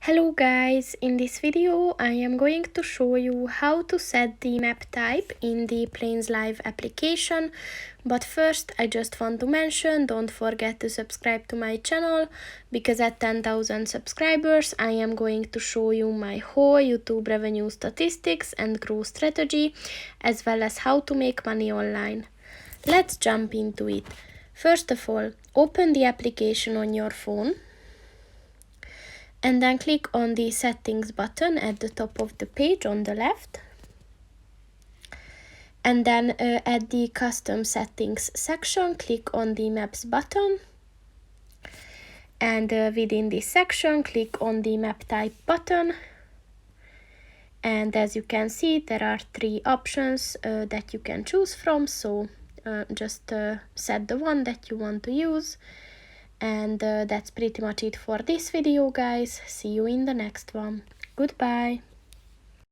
Hello guys, in this video I am going to show you how to set the map type in the Plains Live application, but first I just want to mention, don't forget to subscribe to my channel, because at 10,000 subscribers I am going to show you my whole YouTube revenue statistics and growth strategy, as well as how to make money online. Let's jump into it. First of all, open the application on your phone, and then click on the settings button at the top of the page on the left, and then at the custom settings section click on the maps button, and within this section click on the map type button, and as you can see there are three options that you can choose from, so just set the one that you want to use. And that's pretty much it for this video, guys. See you in the next one. Goodbye.